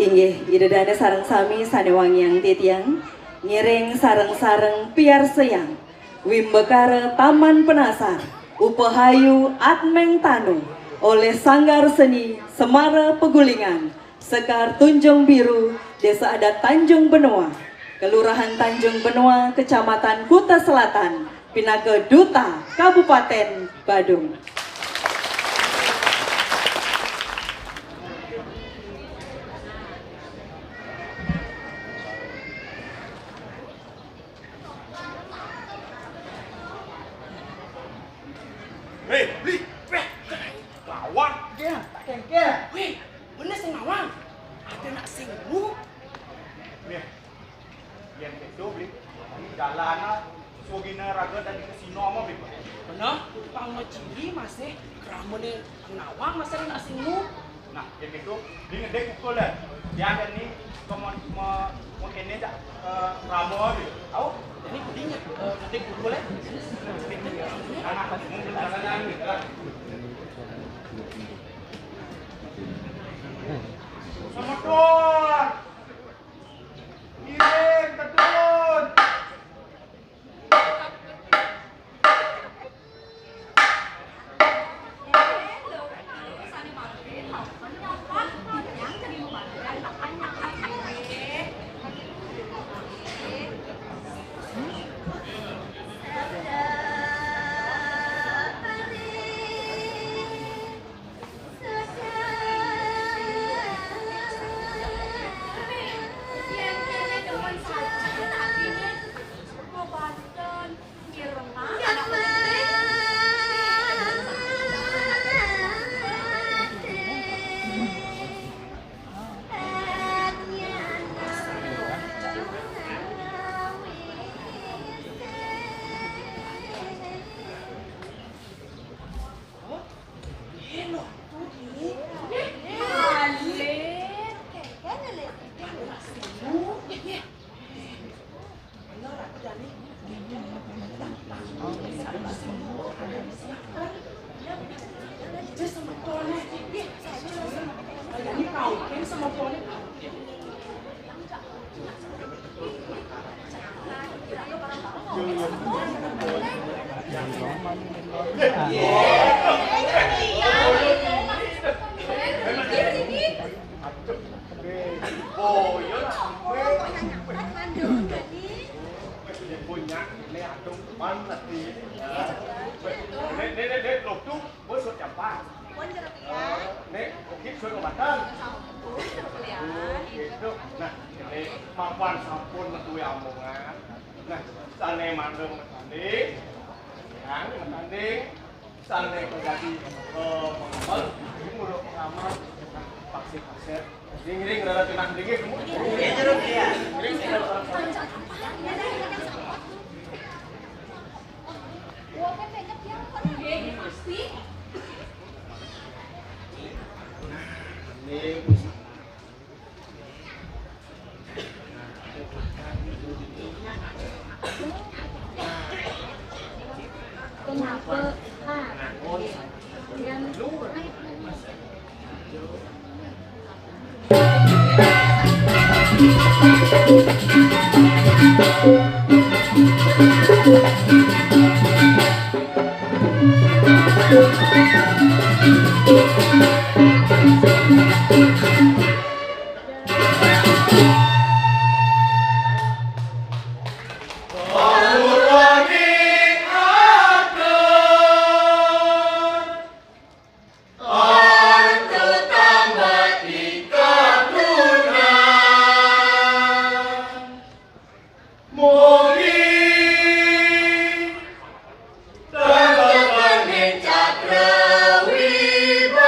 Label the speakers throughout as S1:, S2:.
S1: Inggih, idedana sareng sami sanewangiang titiang, ngiring sareng-sareng piar seyang, wimbekare Taman Penasar, Upahayu Atmeng Tanu, oleh Sanggar Seni Semara Pegulingan, Sekar Tunjung Biru, Desa Adat Tanjung Benoa, Kelurahan Tanjung Benoa, Kecamatan Kuta Selatan, Pinake Duta, Kabupaten Badung.
S2: Hei, beli, lawan, dia, tak kengkel. Wih, bener sing lawan. Ada nak singgung. Nih, yang itu beli, jalan sugina raga dan di kasino mah beli. Bener, pang ciri masih keramun nawang masih nak singgung. Nah, yang itu, dia ngedek pukul lah. Dia ada nih, mungkin ini tak ramu beli. Tahu? Ini kudingnya, ngedek pukul lah. Anak mungkin jalannya gitu lah. Sama Tuan. Iring, ketun.
S3: Cakra Wibawa.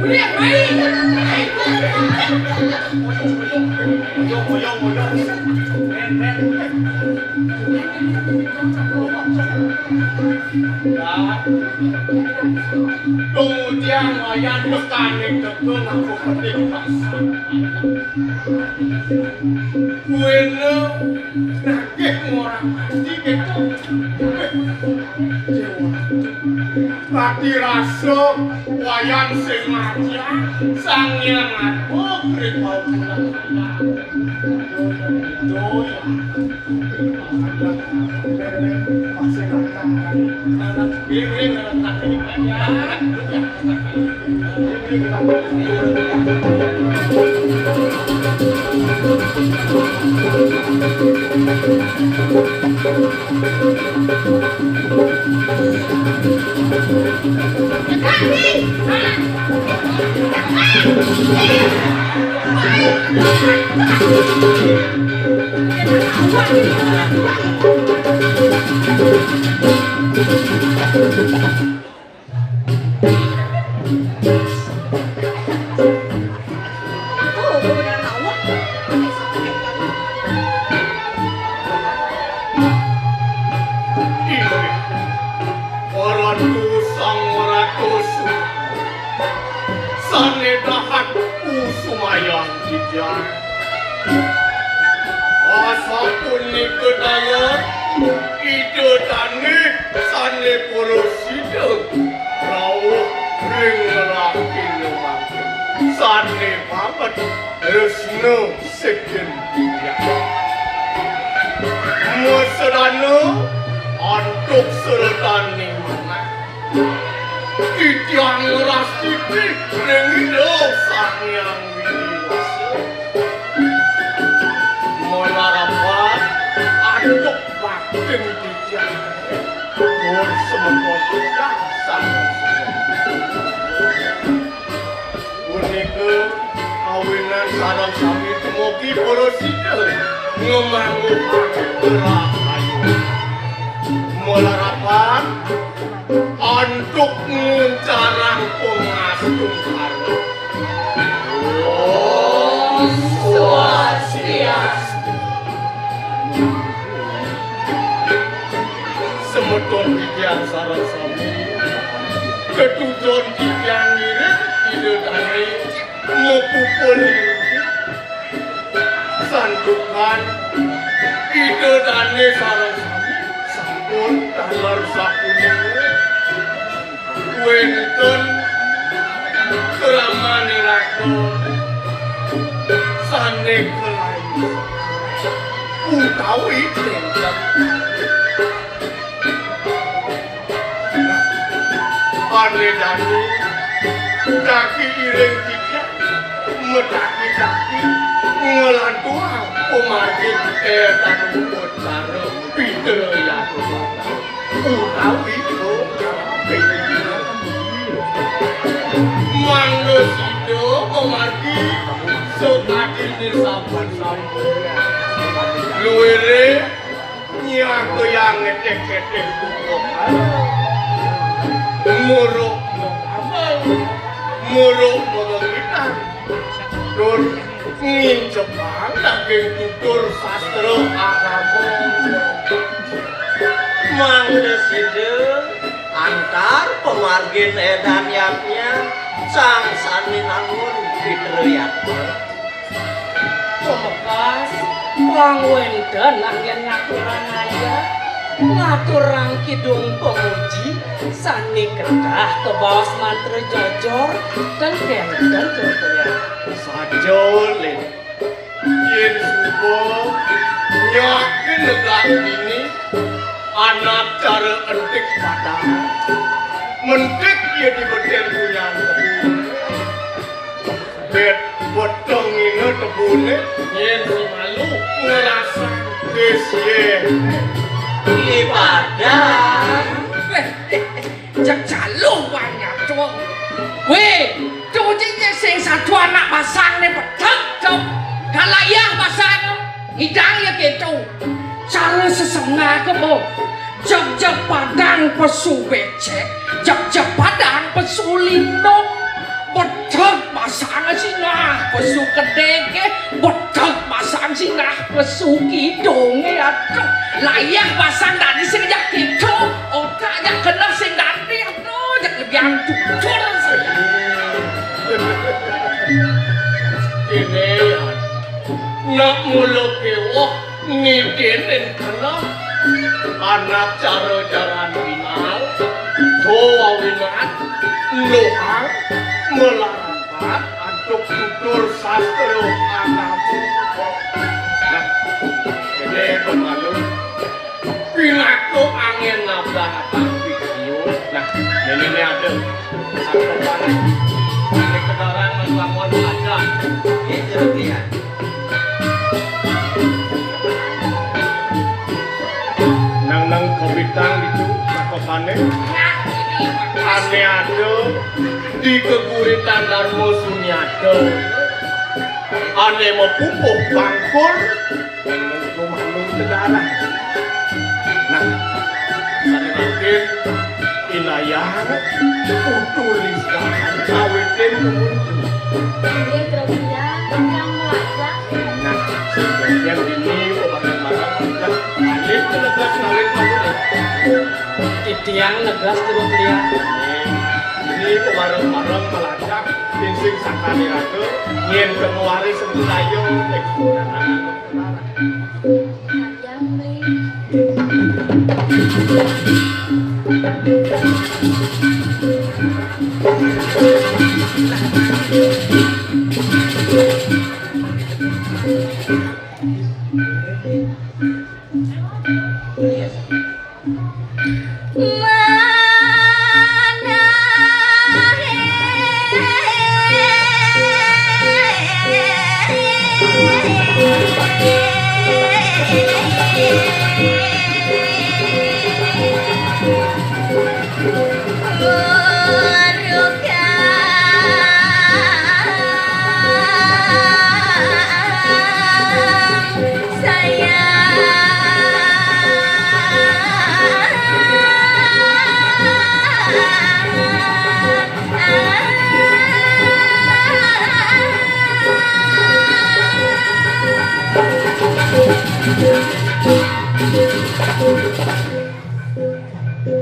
S3: Lihat baik.
S2: Kemudian wayang tekaning tekung aku penting Wena nakih orang mati gitu Pati rasa wayang sing maja sang yang aku kripau pulang Asapun ni kedayat ide tani sane porosida rawuh ring lelaki lemakin sane papat resno seken tiga musedana antuk seretani mana titiang ras titik ring hidup sanyang Menarapat aduk batin dijang Nur semeton tidak sangat Unika awinan sarang sami temogi porosida Ngemanguhan gerak ayu Menarapat aduk nguncarang pengastung haru Swastiastu Semeton tiang sarang sami ketujon tiang mirip ide tani ngepupun sandukan ide tani sarang sami sampun talar sakuning wenten keramani lakon sane kelai utawi tentak Ane-ane kaki iring tiga medaki-daki ngelantuang pemargin etan utara pidaya utawi Manggesido pemargi sekadil disampan-sampan luwere nyaku yang ngetek-ngetek kukuhan muruk muruk mengitan tur ngincepang daging tutur sastra agama
S4: Manggesido antar pemargin edan yapnya sang sani nangun fitriyat
S3: Pemekas wong wenden anggen ngaturang ayat ngaturang kidung pemuji sani kedah ke bawah mantra jojor dan kenten terkaya
S2: sajolin yen subo yakin negara ini anak cara entik padang mentik ya di beden kuyang bet bodong ini tebune yen semalu ngerasa kesye
S4: ibadah
S3: jak calo banyak cowok weh cowok jenis sing satu anak pasang nih petak cowok kalayah pasang hidang ya gitu cara sesengah kebo jak padang pesu becek jak padang pesu lindung Betul pasang sinah pesu kedeke, betul pasang sinah pesu kidonge aduh. Layah pasang dari sing jak gitu, otak jak kena sing dari aduh jak yang jujur sih.
S4: Ini nak muluk kewah ngidinin kena anak cara jangan binal doa winat luang melarat untuk tutur sastro anamu. Nah, ini pemalu pinaku angin nabah-nabah video. Nah, ini ada satu panik ini kedaran melawan aja itu dia. Nang kebitang itu sakopane ane ada di keguritan Darmo Sunyado ane mau pupuk bangkul rumah-rumah negara. Nah, tadi mungkin inayah tuliskan kawitin kemudian.
S5: Dia kerja, yang melacak.
S4: Nah, sebagian ini obat-obatan alif negas kawin kamu.
S3: Titiang negas terus lihat.
S4: Ini pemarang-marang melacak insing sakane ratu yen kemuari sembulayo eksporan.
S5: Yang beli.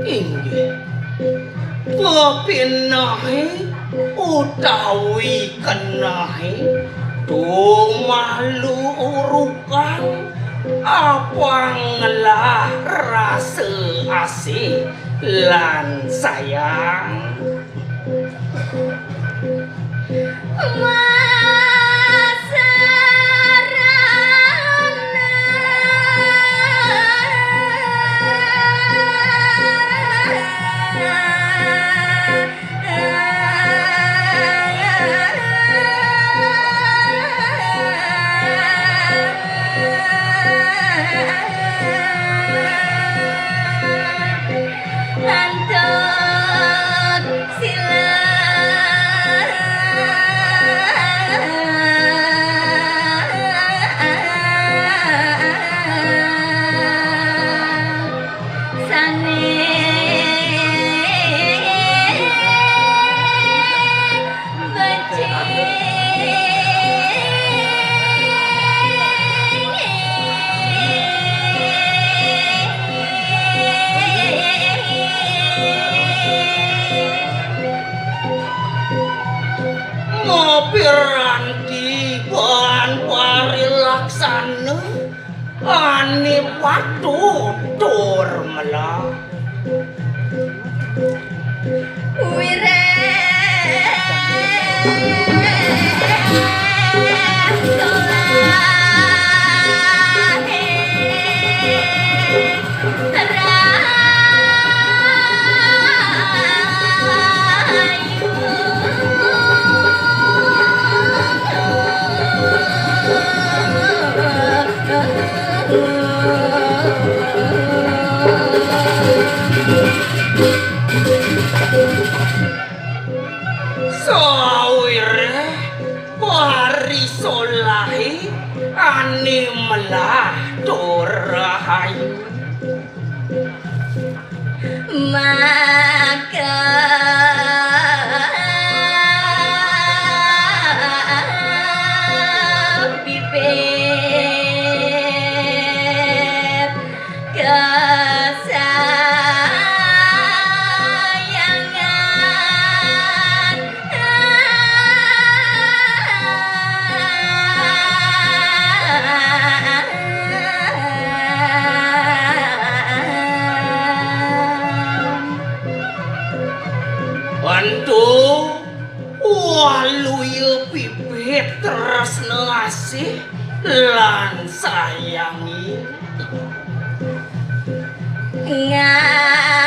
S3: Inggih. Pepinahe utawi kenahe tumalu urukan apanglah rasa asih lan sayang. Piranti ban pari laksana ani watu tur mela
S5: Wire
S3: sawire pari solahi ani melah tur rahayu
S5: maka
S3: tresno asih lan sayangi
S5: ngawet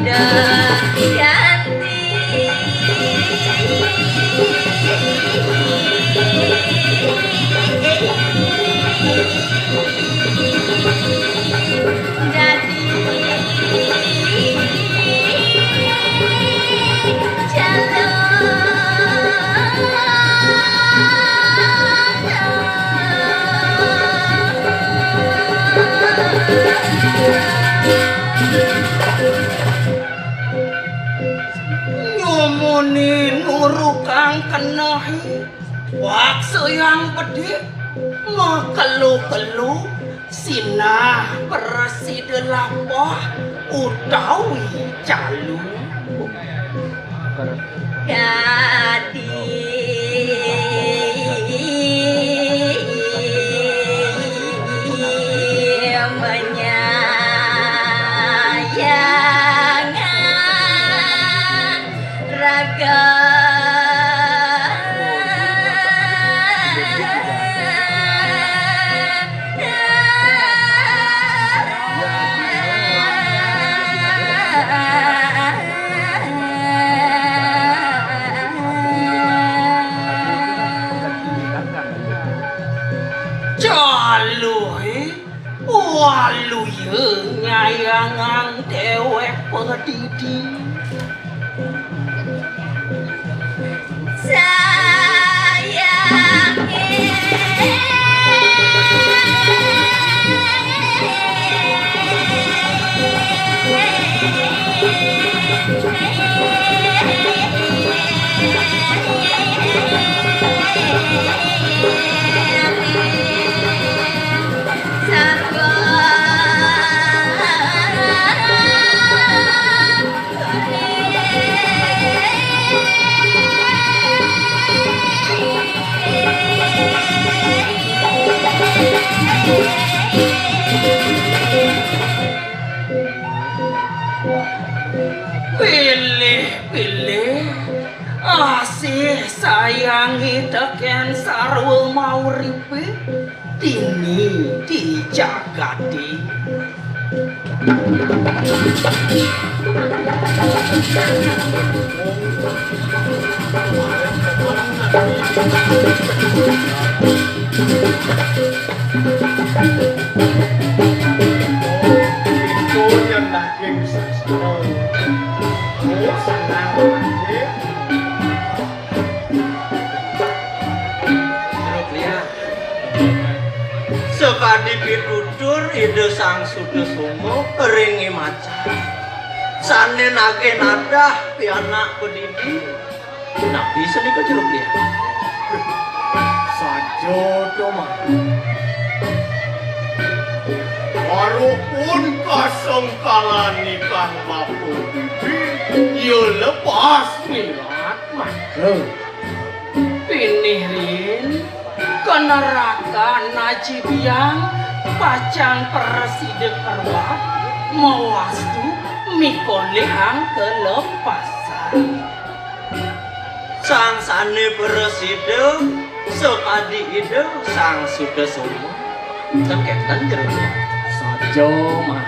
S5: mandek ganti
S3: nyumuni nuru kang kenahi waksu yang pedih ngekelu-kelu sinah preside lapoh utawi calu
S5: Dadi menyayangan raga
S3: walu ye nyayangang dewek pedidi pilih asih sayangi teken sarwa mauripe dini dijagati
S4: itu yang daging sasana senang ya.
S6: Sekadi pitutur ide sang suda sumo ringi macan sane nage nadah pianak pedidi nabi seni kejeruk dia
S4: sajo doma walaupun kasengkalan nikah bapu bibi ya lepas milat maka
S3: pinirin kenerakan najib yang pacang preside kerwat mewastu mikolehang kelepasan
S6: sang sane bereside sekadi ide sang suda sumo keketan jeruk dia
S4: sajo mah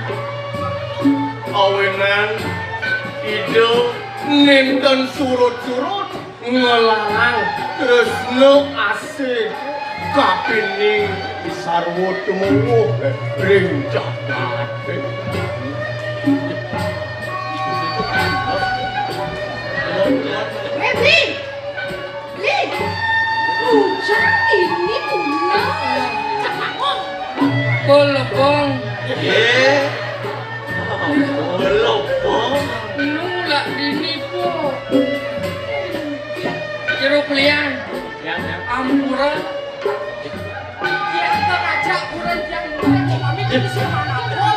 S4: awenan ide ninten surut-surut ngelarang tresno asih kapining sarwo tumuwuh ring jagat
S5: Bli! Hujan ini pulang cepat kong
S3: Kolopong
S6: belopong
S3: nulak dinipu jeruk liang ampura
S5: Yang terajak kurang yang kami jadi semana kong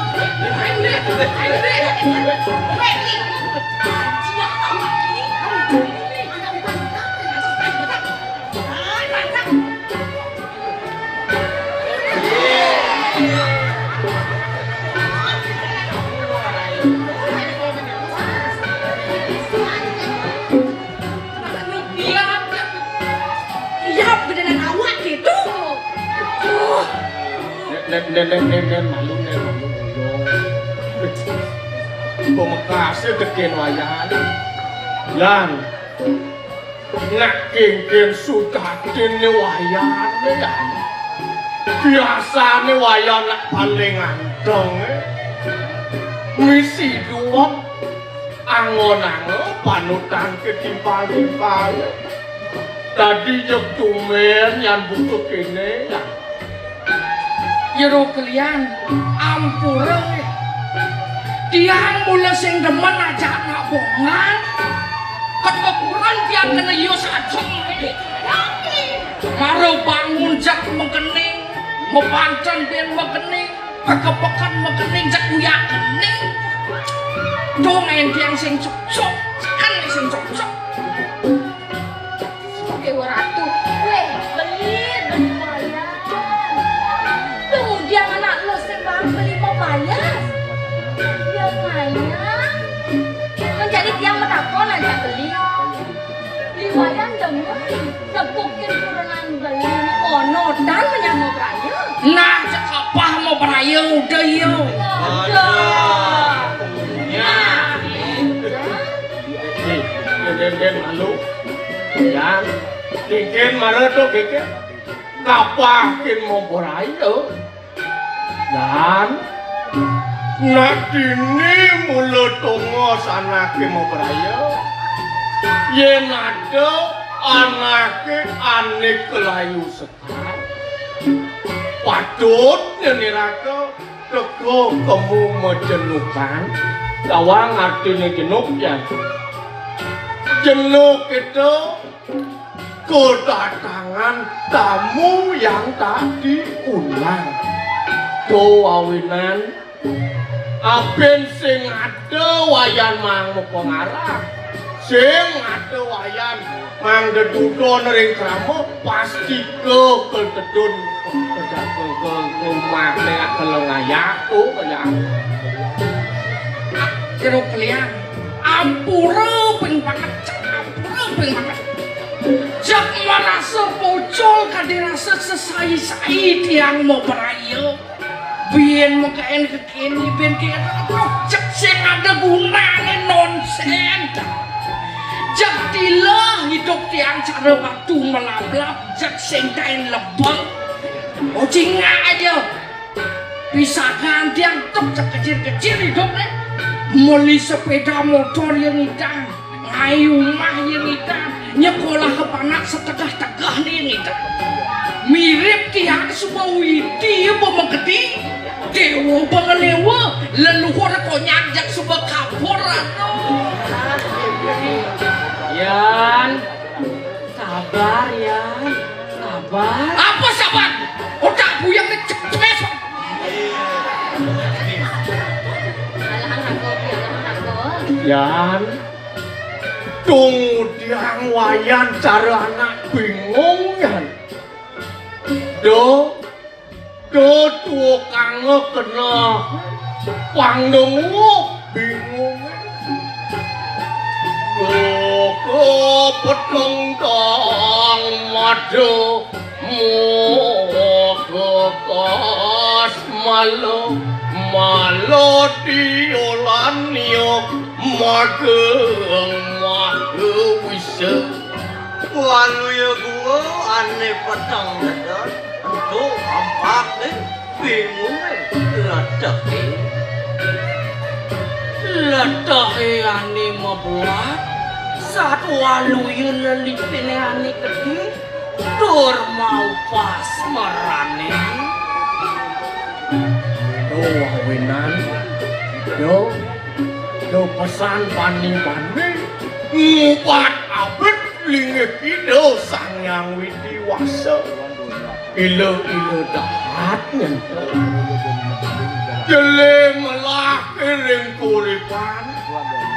S4: nen malu pemekasnya deken wayan lan nek kengken sudatin wayan ya biasane wayan nek paling anteng misi dua angon-angon panutan ketimpal-timpal tadi jok tumen yang butuh kene ya
S3: Yero kalian ampura tiang mula sing demen aja nak bongan ketukuran tiang kena yo sajeng karo bangun jak mekening mepancan pian mekening kekepekan mekening jak uyak kening dongen tiang sing cocok kan sing cocok
S5: Dewa Ratu, weh, beli bayar. Kemudian anak lo sembang beli mau bayar. Ya ngayang. Menjadi tiang menakon aja beli. Beli bayar demen. Sepukin turunan beli. Ono dan menyambut raya.
S3: nah jak apa mau beraya udah yo
S4: den malu ya kengken malu tuh kengken kapakin mau beraya dan nadini mulut tunggu anake mau beraya yen ada anake ane kelayu sekar patut nyenirake teko kamu menjenukan kawang artinya jenuk ya jenuk itu kedatangan tamu yang tak diundang tuh awinan aben sing ada wayan mang pengarah sing ada wayan mang dedudon ring kramo pasti ke kededun ke rumah nek kelengayak tuh kayak
S3: Yero kalian ampura ping banget ampura ping banget jak merasa muncul kadirasa sesai-sai tiang mau beraya biar mukain kekini biar kita jak sing ada gunanya nonsen jak dilah hidup tiang cara waktu melap-lap jak sing kain lebang ojingnya aja pisahkan tiang tok jak kecil-kecil hidupnya meli sepeda motor yang hitam ngayu mah yang hitam nyekolah ke panak setegah-tegah nih hitam mirip tiang semua widi pemegedi dewa pengelewa leluhur konyak jak sebuah kapur
S1: Yan, sabar Yan, sabar.
S3: apa sabar otak buyang cemes
S4: Yan tunggu tiang wayan cara anak bingung yan do tuh kange kena pangdengu bingung go peteng tang madu kos malo diolanio mage wisa
S6: walu ya gua ane petang dadan untuk ampak bingung
S3: letak ane membuat saat walu yun lipin ane kedi tur mau pas merane
S4: do awinan do pesan paning-paning ngupat abet linge kido sang yang widiwasa ilo dahat nyentuh jele melak ring kuripan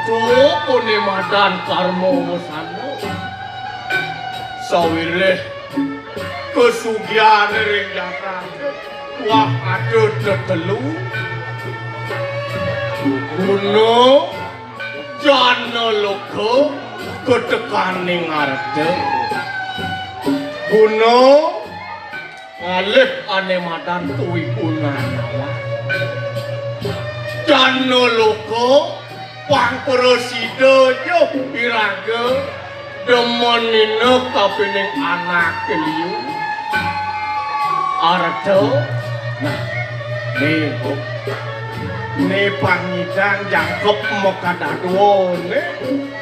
S4: tuh punimadan karmo mesana sawireh kesugihan ring jatah wah ada tetelu Kuno jana loko ketekaning arde Kuno ngalih ane madan tuwi punanawa jano loko pang presida yo iraga demonine kapining anak liu arto nah ne pangidang jangkep mokadadwone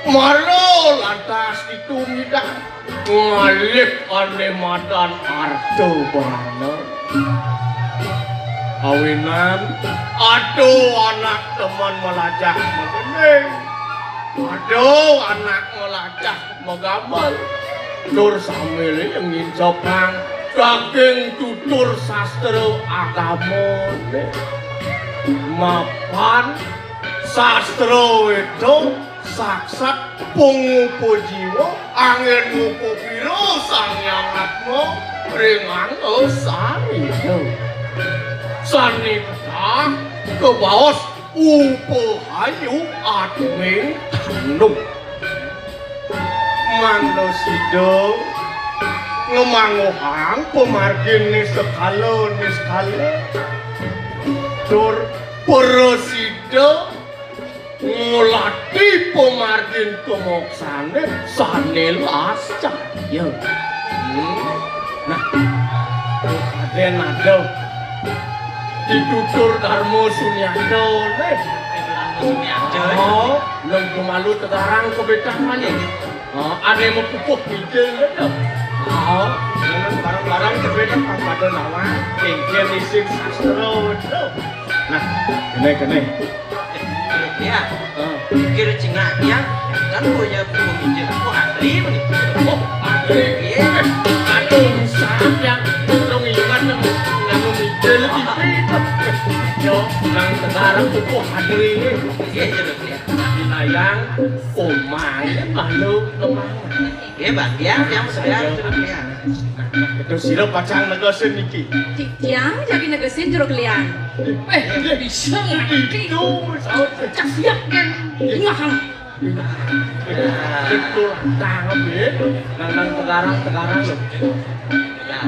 S4: maro lantas ditumidang ngalih ane madan arto banget awinan aduh anak teman melajah mengeneng aduh anak melajah megambar tur sambil ingin sopang saking tutur sastra agama mapan sastra itu saksat pengupo jiwa angin ngupo piro sang yangatmu ringan sani sani kita kebawas upo hayu adming tanung manusia ngemanguhang pemargin ni sekala tur presida ngulati pemargin kemoksane sane lasca ya nah ada ditutur Darmo Sunyado oh nang kemalu tegarang kebetang mani ada yang mempupuh mikir oh barang-barang kebetang pada nama kengkian isim sastra nah kene
S6: ya pikir cengaknya kan punya pemimpin aku ahli
S4: oh ahli aduh sayang tolong ingat nganu mikir yo nang sekarang pupuh ahli
S6: ya jeruk ya
S4: dinayang omang malu lemang
S6: bang yang sedang jeruk ya
S4: itu sila pacang negesin niki
S5: Tiang jadi negesin jeruk liang.
S3: Bisa
S4: itu
S3: cak siap kan ngahang
S4: itu tangap ya nang sekarang loh
S6: ya jeruk ya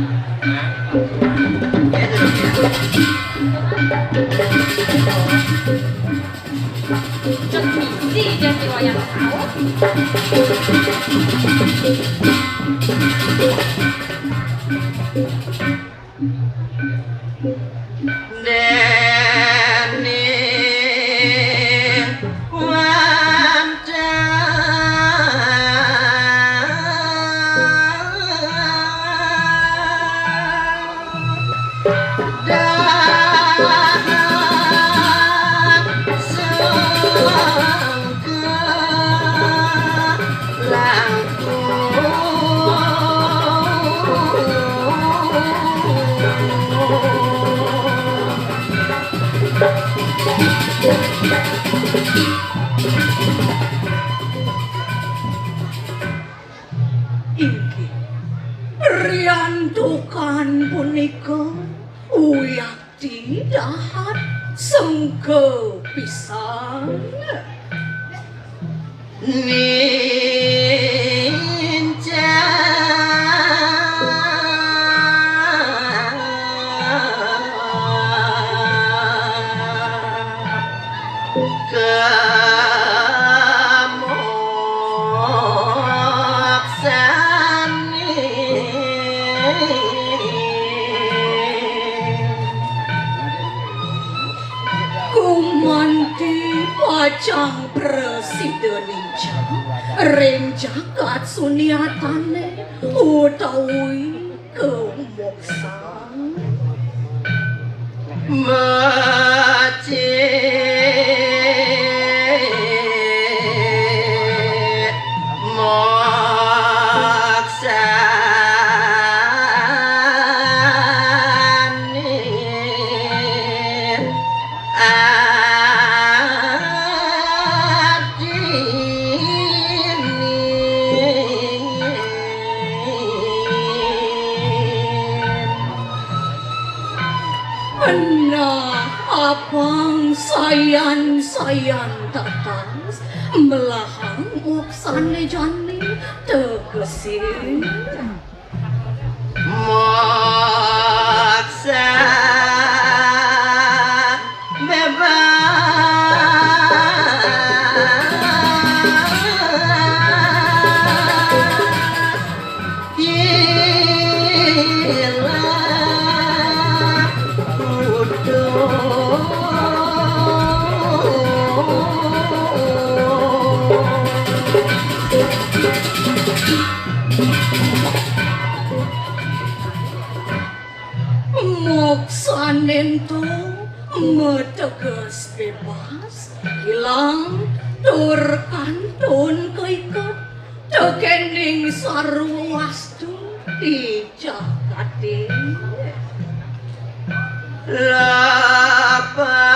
S5: Cek misi jadi wayang tahu.
S6: Dene
S3: Inggih riyantukan punika uyati dahat sengke pisan
S6: ninja
S3: kumanti pacang presiden ninja ring jagat suniatane utawi kemoksan apang sayan tatas melahang uksane jani tegesin
S6: ma
S3: Moksanen to meteges bebas hilang tur kantun keikat tekening sarwastu di Jakarta
S6: lepas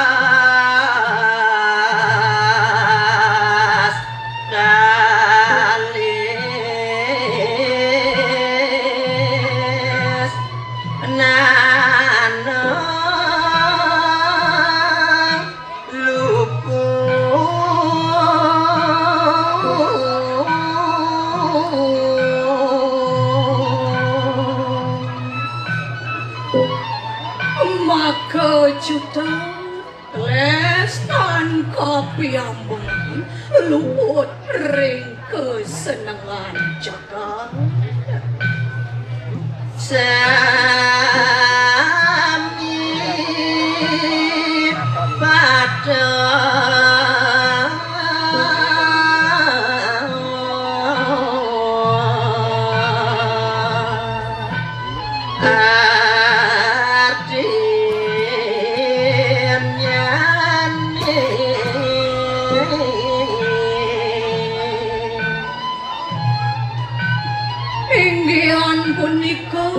S6: kalis nanang luput
S3: maka juta lestan kapiambang luput ring kesenangan jagat
S6: sami pada
S3: inggian punika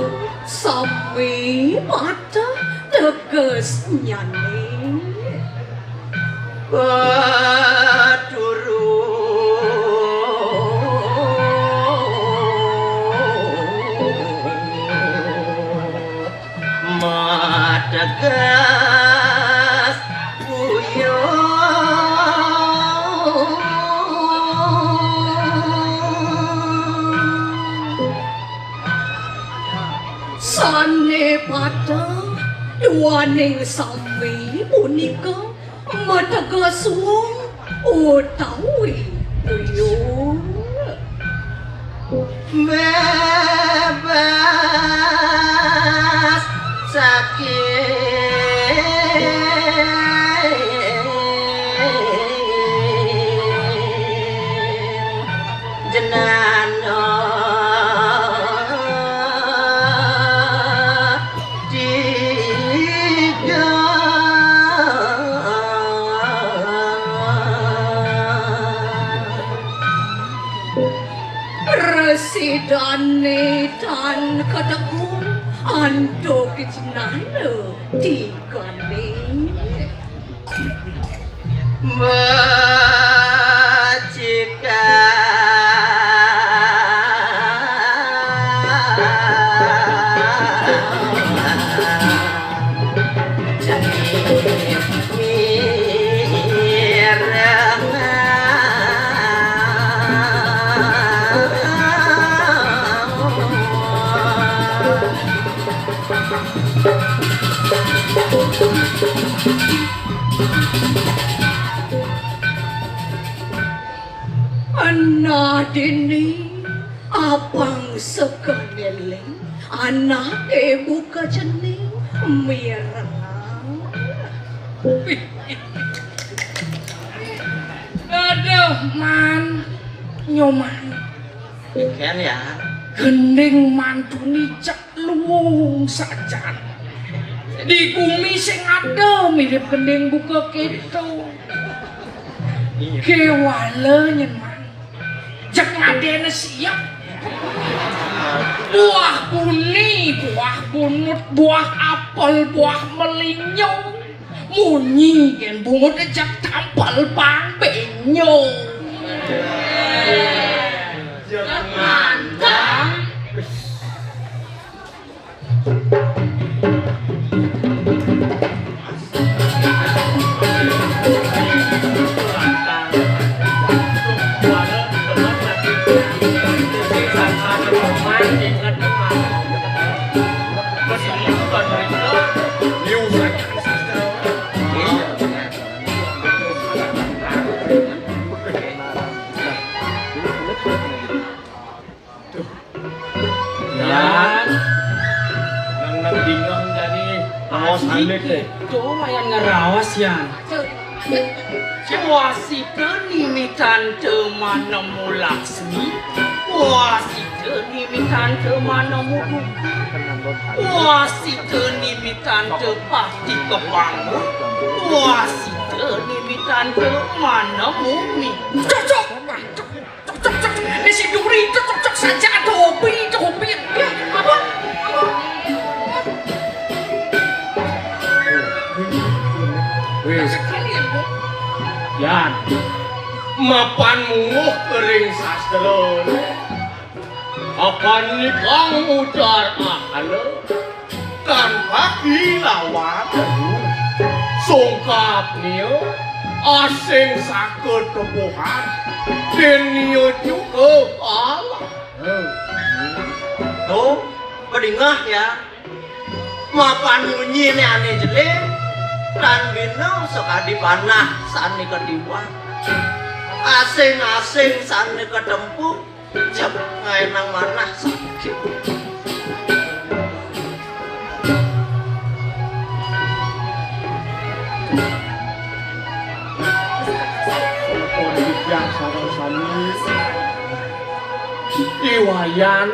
S3: sami mata teges nyane
S6: mategas
S3: sane pada duaning sami punika mateges wong utawi uyung
S6: bebas sakit jenana tiga
S3: residane tan kadakun ando kijenana tigane anak dini abang sekeneling anak buka jening mirang aduh man nyoman
S6: ikan ya
S3: gending mantu nicak luwung sajan di bumi sing ada mirip gending buka keto kewale nyeman cek ngadene siap buah buni, buah bunut, buah apel, buah melinyong munyi gen bungut ejak tampal pang penyong mantap
S4: Masih Ane teh.
S3: Tuh mayan ngerawas ya. Wasita nimitan temana mu Laksmi, wasita nimitan temana mu wasita nimitan tepati kepangu, wasita nimitan temana mumi. Cocok, cocok. Ini si Duri cocok saja topi. Apa?
S4: Wis.
S3: Sekalian bu.
S4: Yan, mapan munguh kering sastra. Akan nikang udar ahalo, tanpa kilawat. Songkap niyo, asing sakit kebuhan, dan niyo juga Allah.
S6: Tuh, pedingah ya. Mapan munyi ni ane jelek. Dan bina sekali panah sani ketiwa asing-asing sani ketempuk jep ngai nang manah sakit
S4: Politik yang sarang-sami Iwayan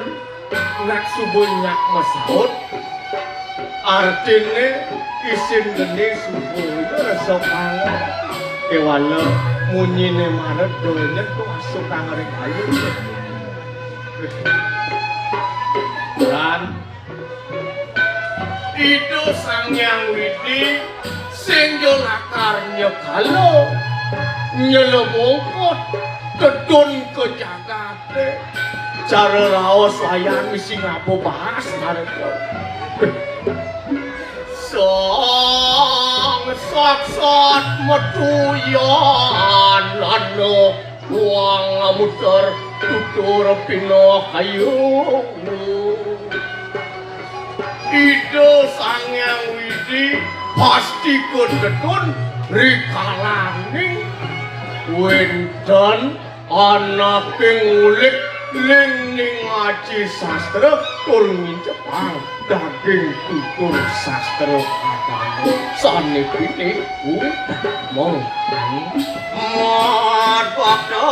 S4: nak subunyak masaut artinya isin geni subuh rasa pangan kewala munyine maret doanya tuh masuk kangen kayu dan itu sang yang widi sing yo lakarnya kalau nyelebongkot kedun ke Jakarta cara raos wayan misi ngapo bahas mereka Sang saksat metuyan lano uang muter tutur pino kayu ide sang yang widi pasti kedetun rikalaning wenten anak pengulik ling ngaji sastra turun Jepang daging tutur sastra agama sane piti mong
S6: mat pakda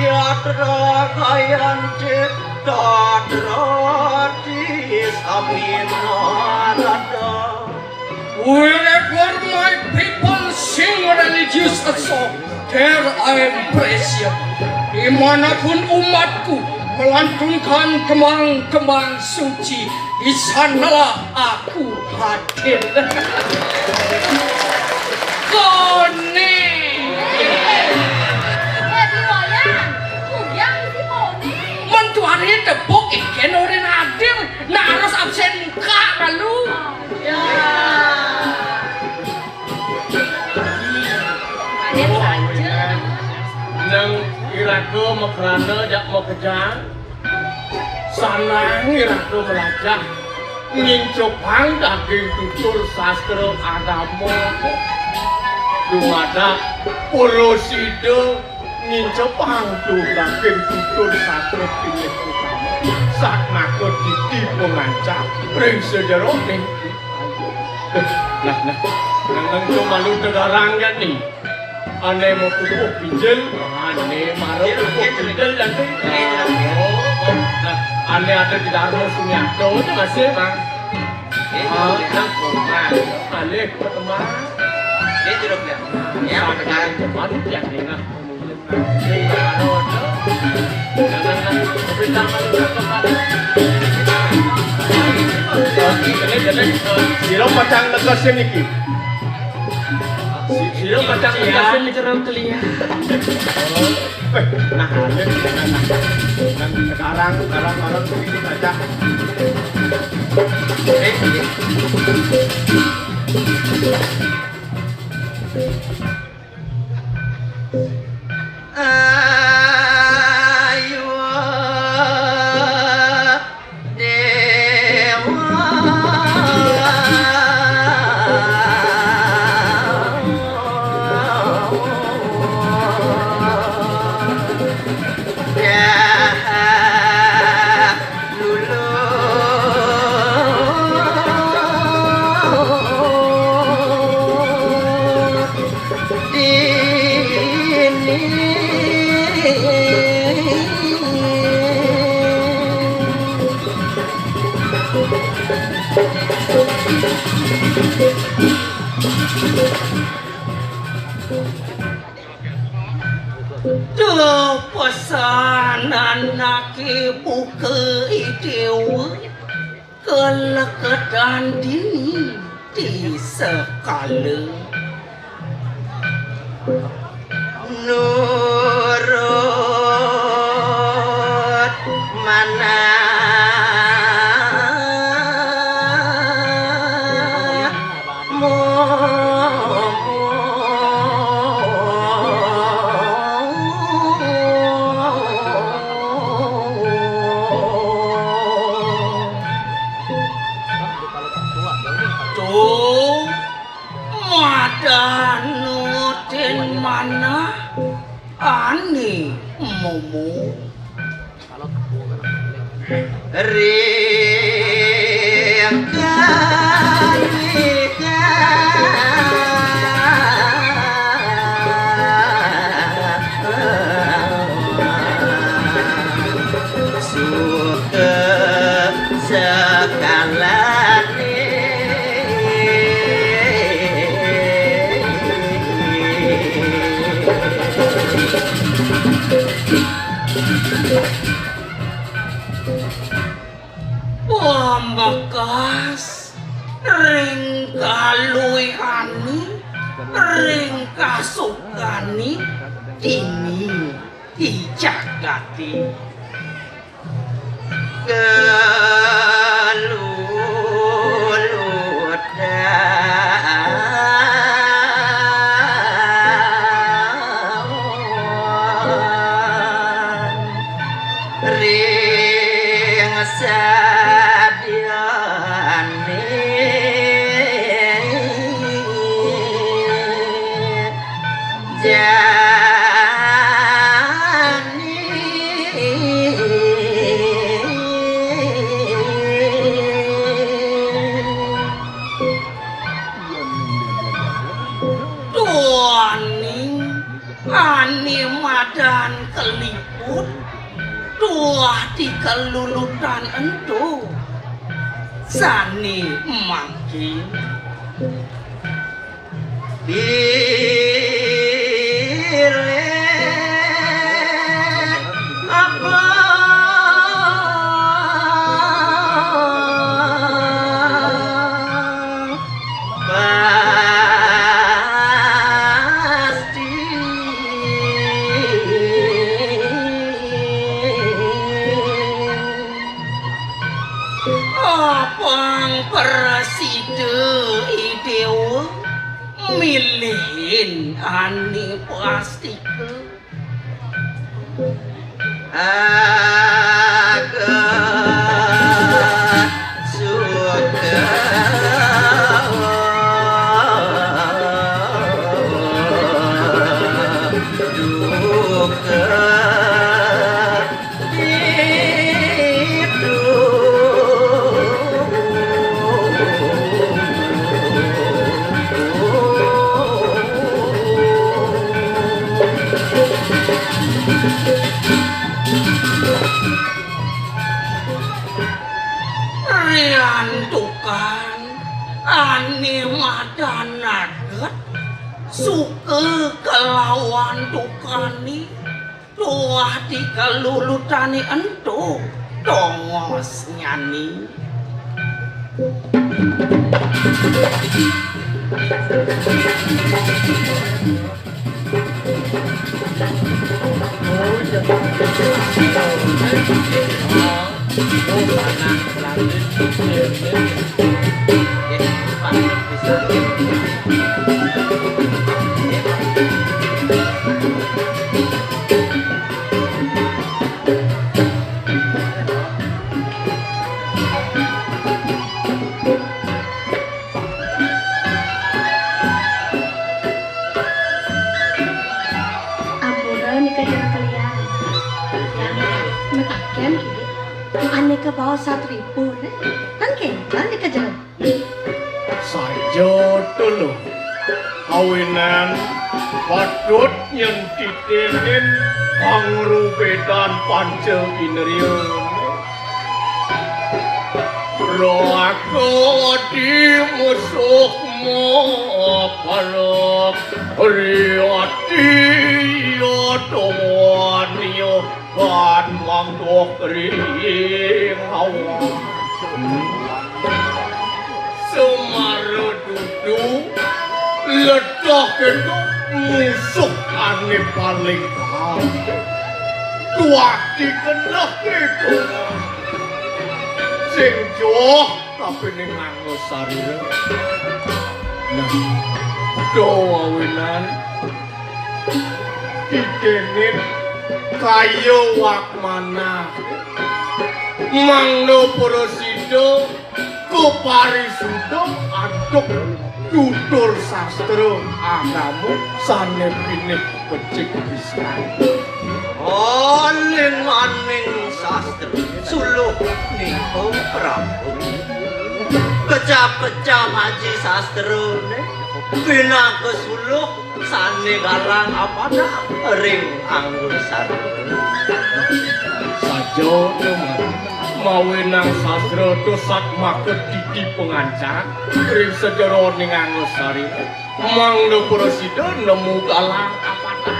S6: yatra kayan cipta drati saminarada.
S3: Wherever my people sing religious song, there I am present. Dimanapun umatku melantunkan kembang-kembang suci, di sanalah aku hadir. Kone. Mentuari tepuk ikan orang hadir, nah harus absen kak lalu.
S5: Ya. Hadir saja.
S4: nang irako makrana jak mau kejar sanang irako melajah ngincupang daging tutur sastra agama dumada poloside ngincupang tuh daging tutur sastra pilih utama sak nakut titi pengancam ring sejarah ning nah nang malu tegarang ya nih ane mau pupuk pinjel, ane marah pupuk pinjel nanti. Nah, ane ada di dalam Sumiato itu masih bang. Ane teman.
S6: Dia jeruk ya? Ya, benar.
S4: Teman yang dengar. Sirap macam legasin niki. Sirap macam legasin niki cerah telia. Nah, sekarang begini saja.
S6: Ayo dewa
S3: Duh pesanan naki buka idewa keleketan dini di sekala
S6: nurut mana
S3: mana ani momo
S6: suka sekalane
S3: Pambekas ring kaluyani ring kasukani dini dijagati
S6: kelulutan ring sadiane
S3: ani madan keliput tuah di kelulutan ento sani mangkin
S6: bilet apa
S3: milihin ani plastik
S6: agak suka duka
S3: riantukan ani madan nadet suka kelawan tukani tuah di kelulutani ento dongos nyani
S5: Aneka bawa 1.000 kan kencan dikejar
S4: saja dulu kawinan patut yang ditinin pangrubedan panca inerion Aku di musuhmu palok riati yodowanio kan mangdok ring hawa Semaru dudu ledah itu musuh ane paling tahu tuaki kenah itu sing joh tapi ning nganggo sarira nah doa winan dikenin kayo wak mana mangno porosido kuparisudo aduk tutur sastra agamu sane pinih becik pisan
S6: Oling maning sastra suluh niku prabu pecah-pecah haji sastrane bina kesuluh sane galang apada ring anggur sareng
S4: sajo mawinang sastra dosat maket didi pengancar ring sejero ning angosari mangno prasida nemu galang apada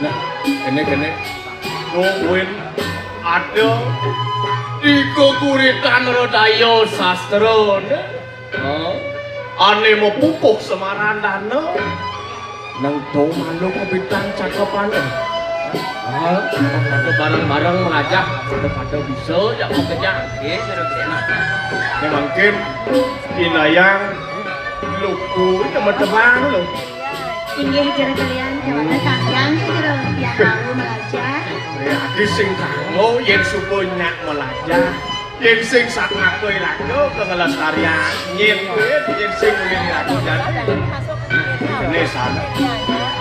S4: nah kene win ada di kekuritan rodayo sastra ane mau pupuk semarandana nang do manuk kebitang cakepane pada bareng-bareng mengajak pada bisa ya mau kejar mungkin inayang luku teman-teman lo
S5: Inggih jere kalian jawabnya sayang jere yang mau belajar.
S4: Adi sing kanggo yen subuh nyak melajah yen sing sak ngakui laku kengelestarian yen sing ngene laku jan ini sana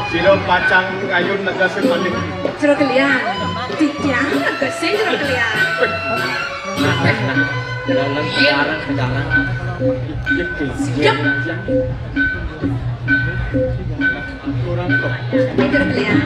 S4: siro pacang kayun negasi paling
S1: Jero kalian, tiang gesing jero kalian.
S4: dalam sekarang siap kurang kok
S1: Jero kalian.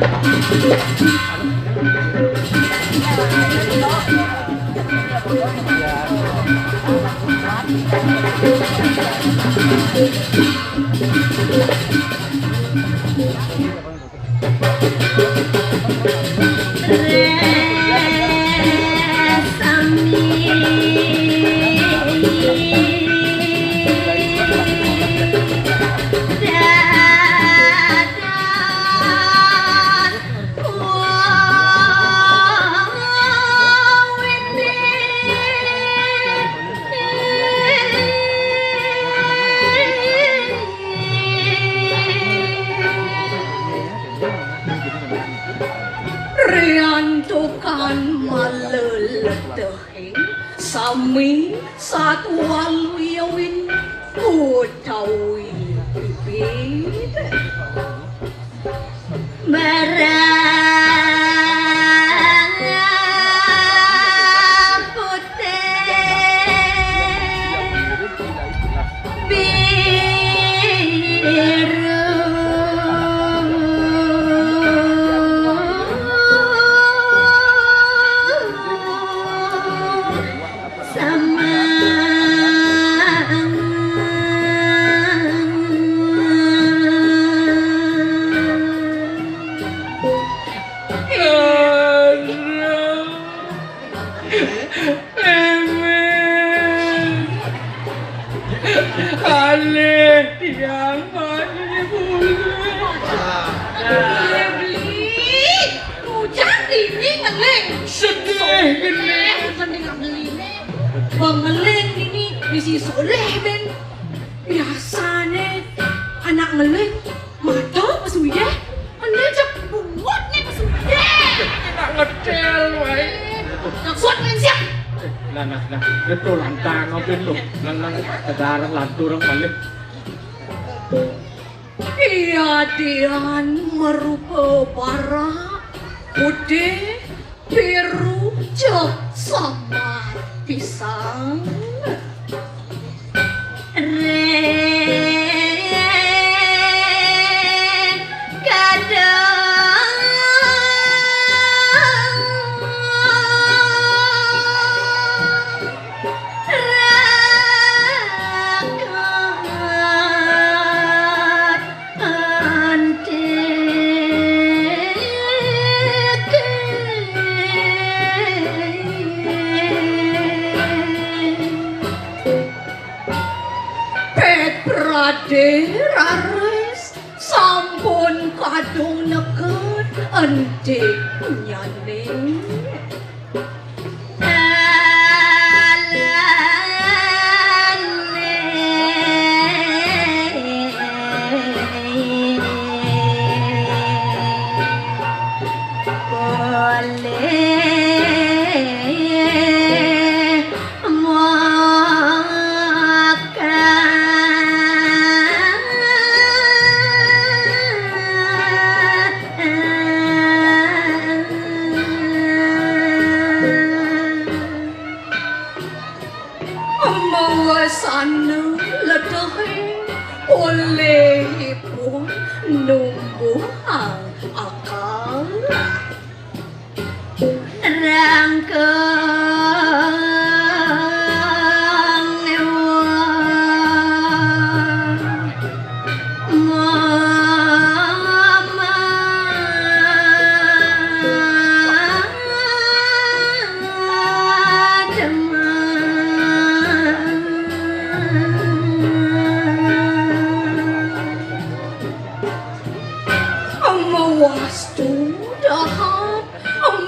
S7: Riantukan maleletehin sami satu yawin utawi bibit merah putih biru
S5: Pengeling ini bisi soleh ben biasane anak ngeling mata pasuye ane jak buat nih pasuye
S4: tak ngedel wae
S5: nak suat men siap
S4: nah itu lantang ngopin lu nang kedarang lanturang balik
S7: Iya dian merupa para putih biru jok sama pisang
S5: kadang
S7: raris sampun kadung neket entik nyaning. Sana ledahin olehipun numbuhan akal rangkeng wastu dahap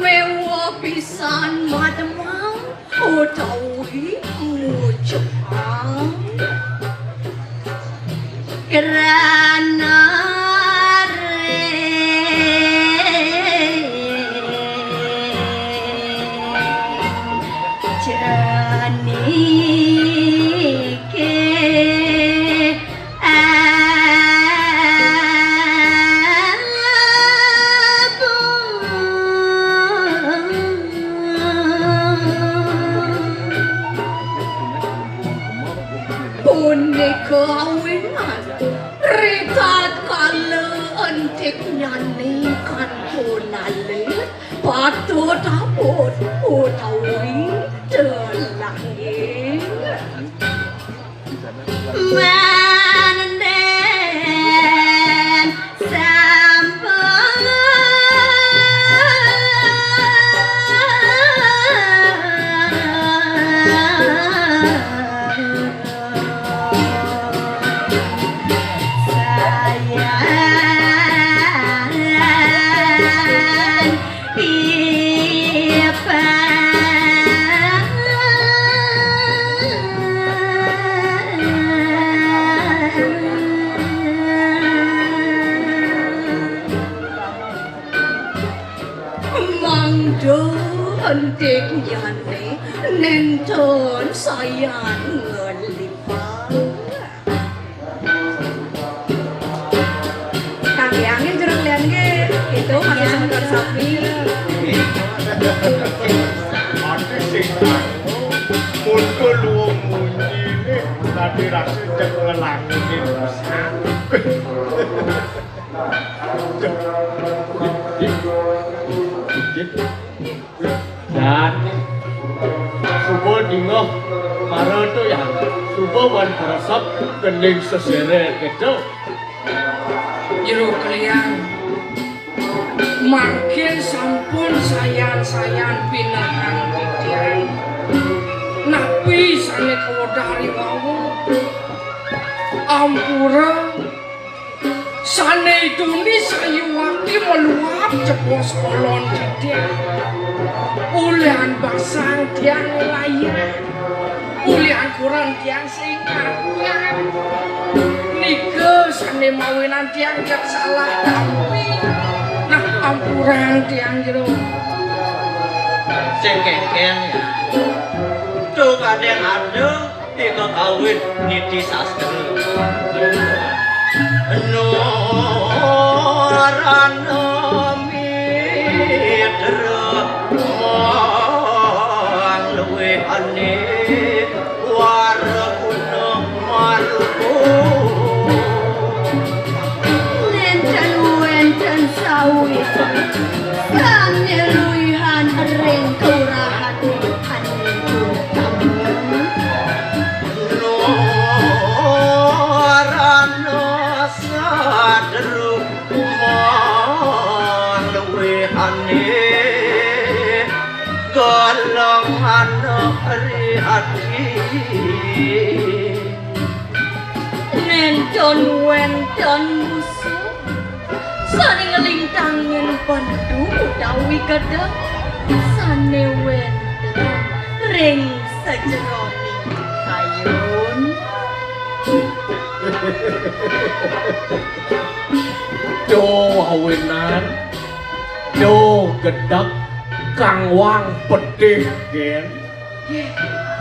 S7: mewah pisan mademang utawi mujang kerana kawinan ritat kala entik nyanyikan punalit patut abot utawi telangin manden entik nyane nenten sayan ngelipang Kang Yangin jeruk lian ge itu pakai semeton sapi
S4: Ate sing muncul luwung munyi tadi rasa cek ngelangin pisan. Dan subuh dingoh maro tu yang subuh wan karasap kening seseret gitu.
S3: Jero kalian makin sampun sayan pinahan titian napi sane kawedari wau ampura sane ituni sayu waki meluap cepos kolon titian ulian basang tiang layan ulian kurang tiang singkat nike sane mawinan tiang jak salah dampi nah ampuran tiang jero
S6: sing kengken ya tuh kadang ada di kawin niti sastra Norana midra mang luwe ane warapuna maruko
S5: nenten sawi samne luihan ring kurahan
S6: hati
S5: nenten don wonten musuh sane ngelintangin pendu utawi gedhe sane wonten ring sajeroning kayun.
S4: Do awenan, do gedek kang wang pedih gen.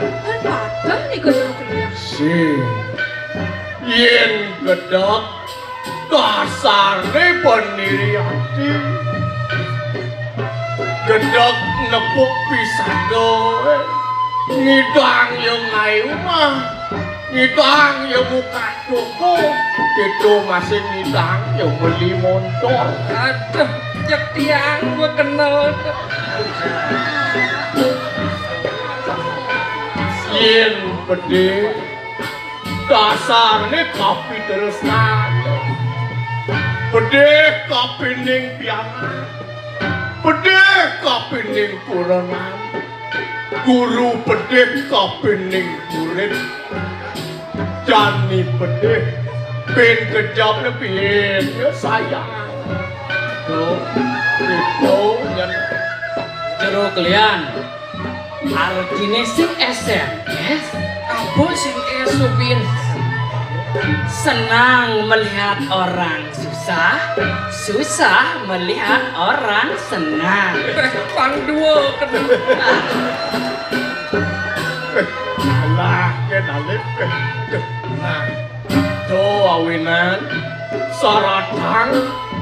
S5: Kan padha niku Jero Keliang.
S4: Si yen gedek kasarne peniri ati. Gedek nepuk pisan doe. Ngidang yang ayu mah. Ngidang yang muka cukup. Itu masih ngidang yang beli motor.
S3: Aduh, cek tiang gua kenal.
S4: Yen pedih dasarnya kopi terus nado. Pedih kopi ning piana. Pedih kopi ning puranan. Guru pedih kopi ning murid. Jani pedih pin kejapnya pin ya sayang. Tuh, itu yang
S3: Jero Keliang. Artine sing SMS, apa sing esupin? Senang melihat orang susah, susah melihat orang senang. Pangduo kedua.
S4: Alah, kan alif. Nah, do awinan saratang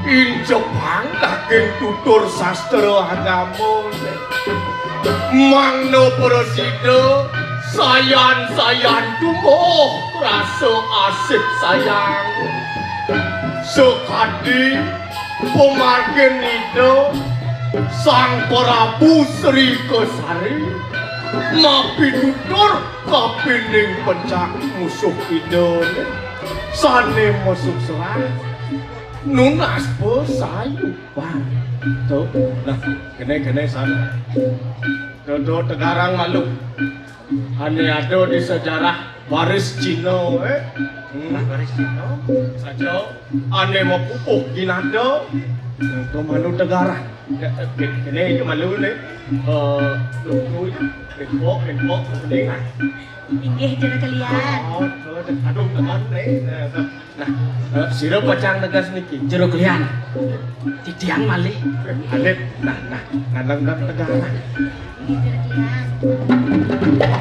S4: in Jepang daging tutur sastra agama. Mangno presida sayan tumuh rasa asik sayang. Sekadi pemargin itu sang Prabu Sri Kesari mapi tutur kapining pencak musuh idon sane musuh serang nunas pesayupan tuh nah gene sana dodo tegarang malu ane ada di sejarah baris Cino baris Cino saja ane mau pupuk ginado itu malu tegarang gene itu malu nih lucu info kepentingan.
S5: Inggih Jero Keliang.
S4: Aduh teman nih. Nah, sira pacang tegas niki.
S3: Jero Keliang. Tidiang malih.
S4: Alif. Nah, nandang tegana.
S5: Inggih Jero Keliang.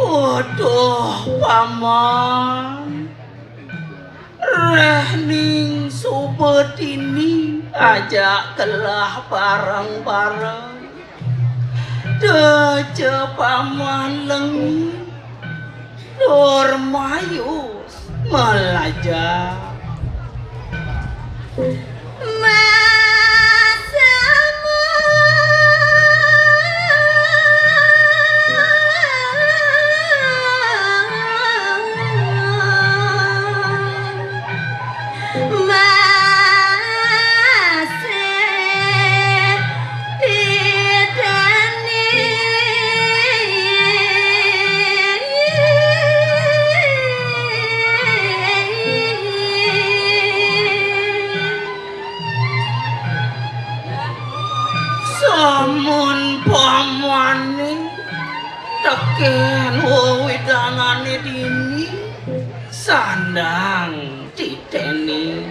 S6: Waduh, paman. Rehning sobat ini ajak telah bareng-bareng. Deje paman lengi. Dor mayus melajak. Samun pamane teken widangane dini sandang titeni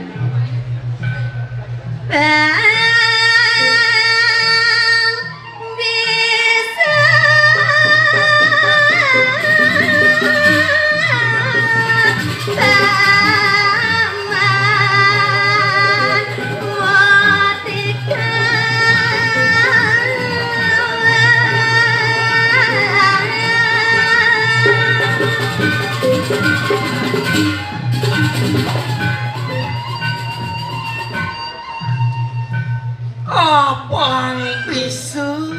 S6: bisa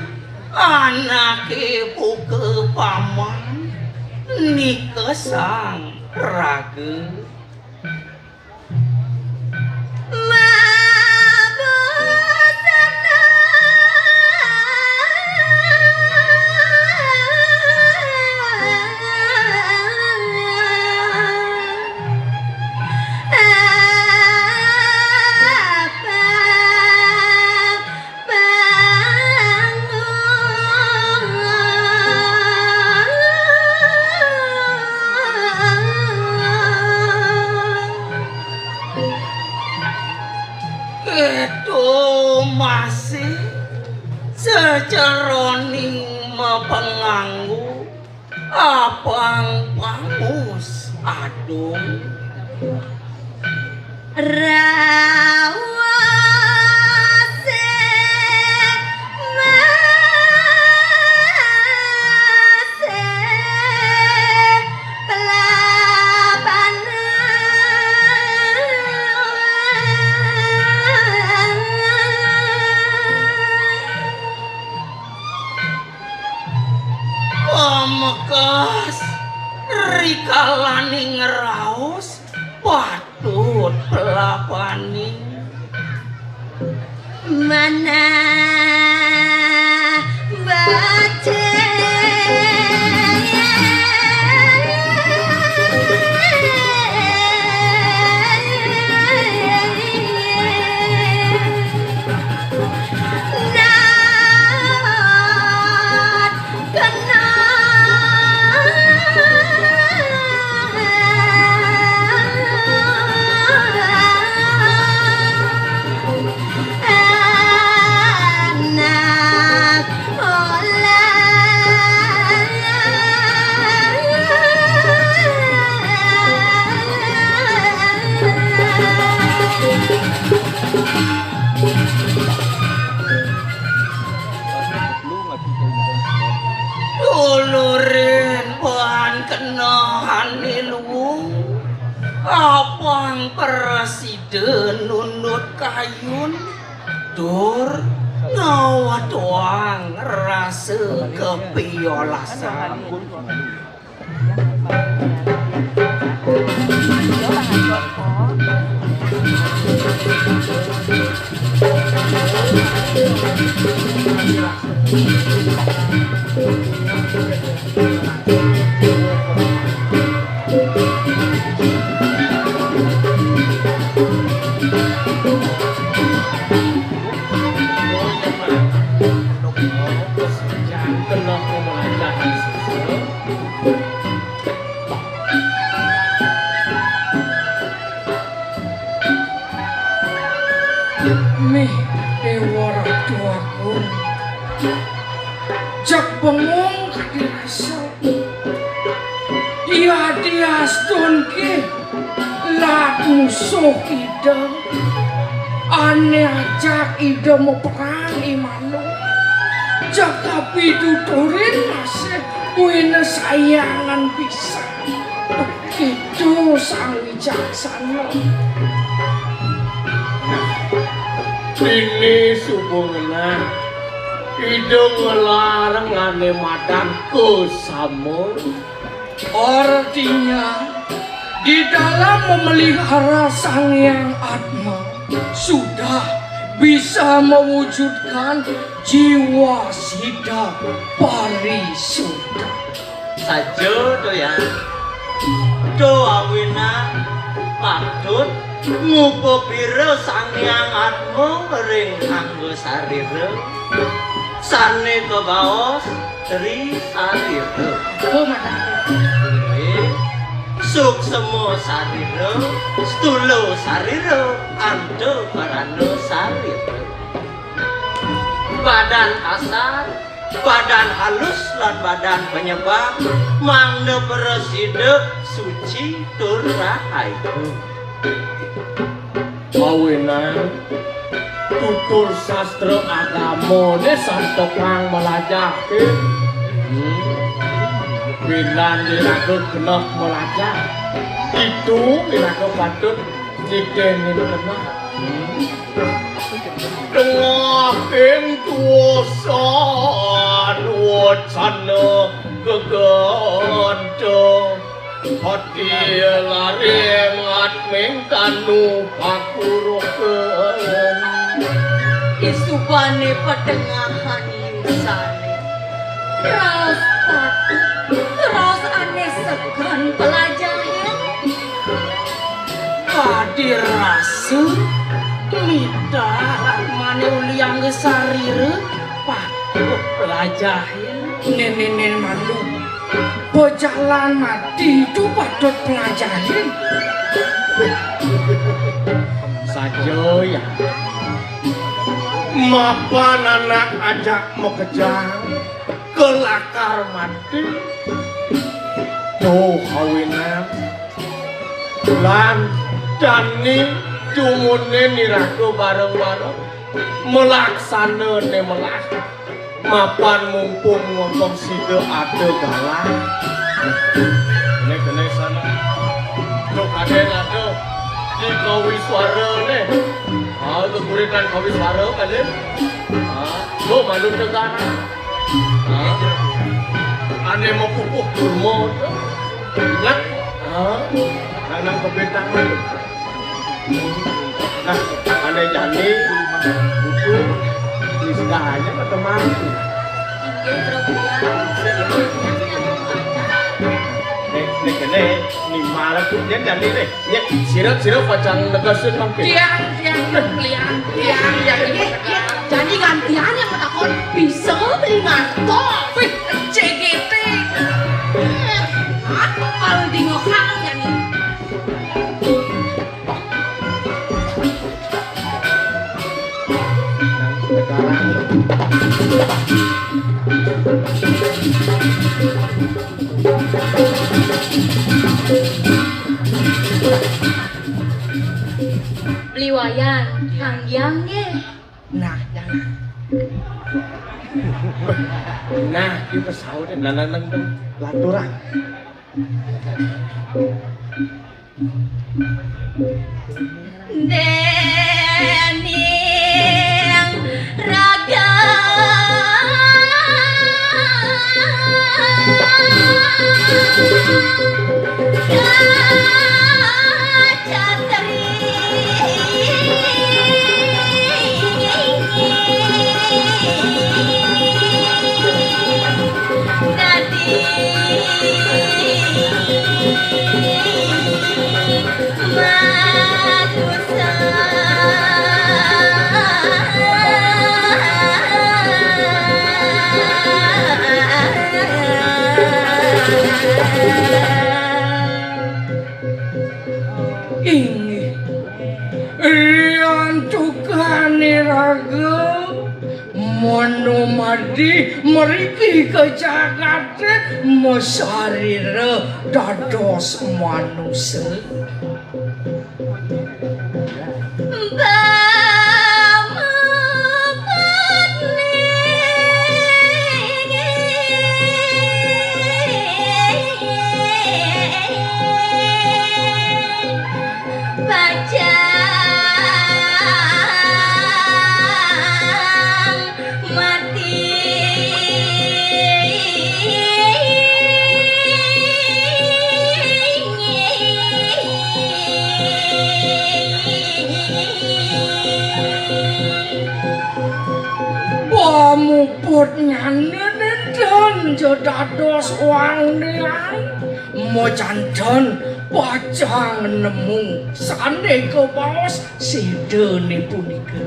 S6: anak ibu ke paman nikah sang raga masih seceroning mapenganggu apang pangus adung mekas rikalani ngeraos patut pelapani mana baca ulurin bahan kenahan iluung apang presiden nunut kayun dur ngawa doang rasa kepiolasan
S3: Mih dewa ratu aku jak bengong kadirasa iya diastun ke lat musuh ida ane ajak ida mau perang imanu jak tapi tuturin masih wina sayangan bisa begitu sang wijaksana
S4: ini subungna hidung ngelarang ane madang ke samur
S3: artinya di dalam memelihara sang yang atma sudah bisa mewujudkan jiwa sida parisuda
S6: saja doya doa wina patut ngupo pira sang yang atmo ring anggo sarira sane kebaos tri sarira suk semo sarira stulo sarira ando parano sarira badan kasar badan halus lan badan penyebab mangde preside suci tur rahayu
S4: Mawinan tutur sastra agama ne santo kang melajake bilang diraga genah melajak itu diraga patut dikenin kenah tengah ing tuosan wacana gegandeng hati lareng atmeng tanu pakurukeun
S5: Isubane pertengahan yusane terus aneh segan pelajaran
S3: Hadir rasa Mita mana uliang gesarire patut pelajarin nenek mandu berjalan mati itu patut pelajarin
S4: saja ya mapan anak ajak mau kejar kelakar mati tuh kawinan lan dani cumune niraku bareng-bareng melaksana melas mapan mumpung ngomong sida ada galah kene sana tuh kaden ada di kawi suara nih itu kuritan kawi suara kaden tuh malu negara ane mau pupuk kurma tuh ingat nanang kebetangan nah ane jani butuh istilahnya ke teman nek kene ni malah tuh nya jani deh nya sirap pacang negasun mangke
S3: tiang
S5: jadi gantian yang takon bisa beli ngantor
S3: CGT
S5: kalau di ngokang jadi beli wayang hangyang ye
S3: nah jangan
S4: nah di pesawat nanang laturan
S5: Dening raga
S3: ini yang tukane raga monomadi meriki ke jagate mesarira dados manusia muput nyane dan dados wang niang mo jantan pacang nemu sane ke baos sidene punika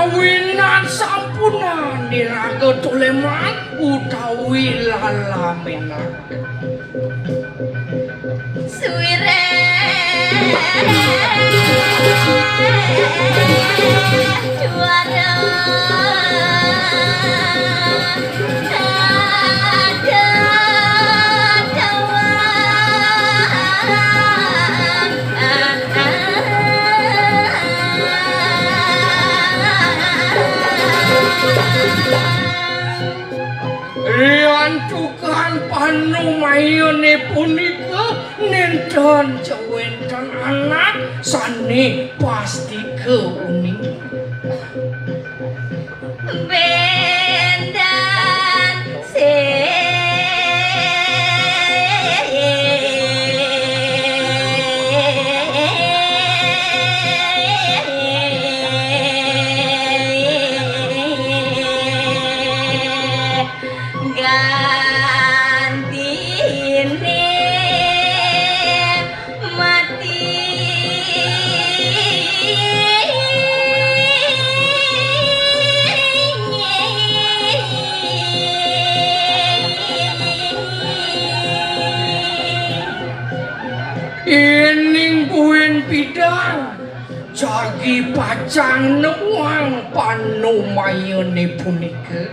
S3: mawinan sampunan diraga tuleman utawi lalamenak
S5: suire juara ada
S3: punika nenten jawenten anak sane pasti keuning.
S5: Bendan
S3: Ening buin bidang jagi pacang nuang panumayane punika.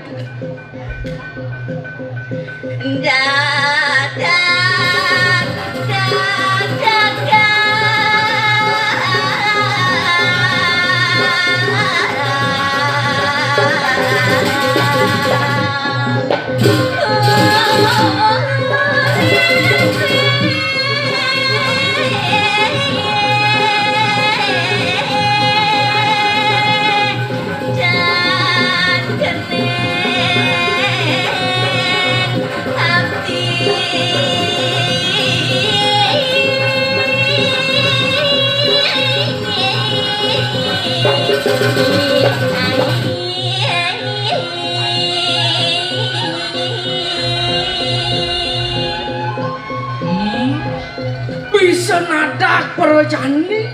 S3: Bisa nadak perjani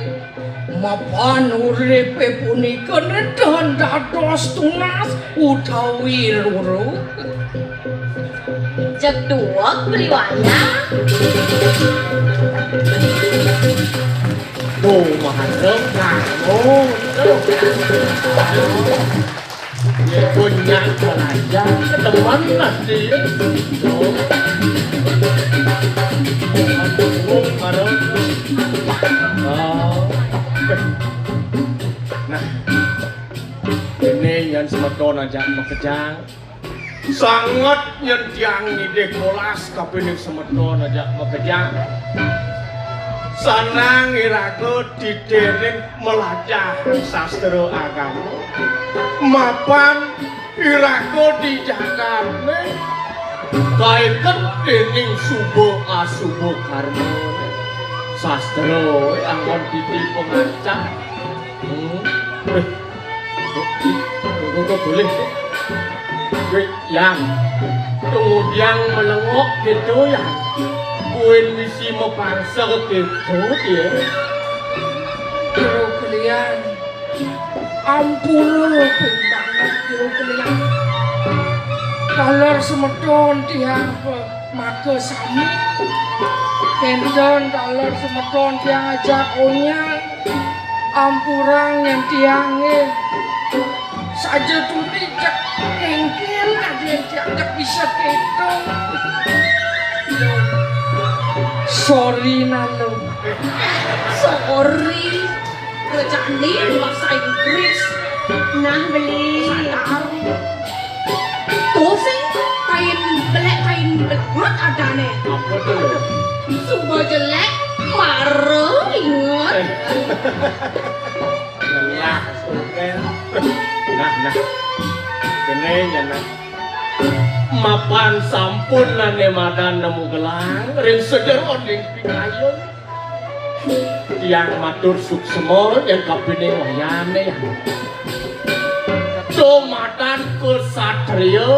S3: mapan uripe punika nedhan dados tunas utawi loro.
S5: Jeduk beriwaya.
S4: Tuh mahasiswa ngomong tuh. Ya punya pelajar teman nanti. Tuh. Nah, ini yang semeton aja makejang. Sangat nyediang ide kelas kapining semeton aja makejang. Sanang iraku didereng melajah sastra agama. Mapan iraku di Jakarta. Kaiket dening subuh asubuh karma sastra angon titi pengacah. Boleh yang kemudian melengok gitu ya buin misi mepangsa gitu ya
S3: Kiro kalian ampun banget kiro kalian kalar semeton tiang maka sami kenten kalar semeton tiang ajak onyang ampurang yang tiangnya saja tuh dijak kengkel ada yang dianggap bisa ketong. Sorry Nano.
S7: Sorry. Kerjaan ini bahasa Inggris.
S5: Nah beli.
S7: Tuh sih kain belakang ada nih.
S4: apa tuh?
S7: Sumber jelek marah ingat.
S4: Nah, nah, kene nyana. Mapan sampun nane madan nemu gelang, ring seder oding pingayun. Tiang matur suksemo yang kapine wayane ya. Madan kesatria.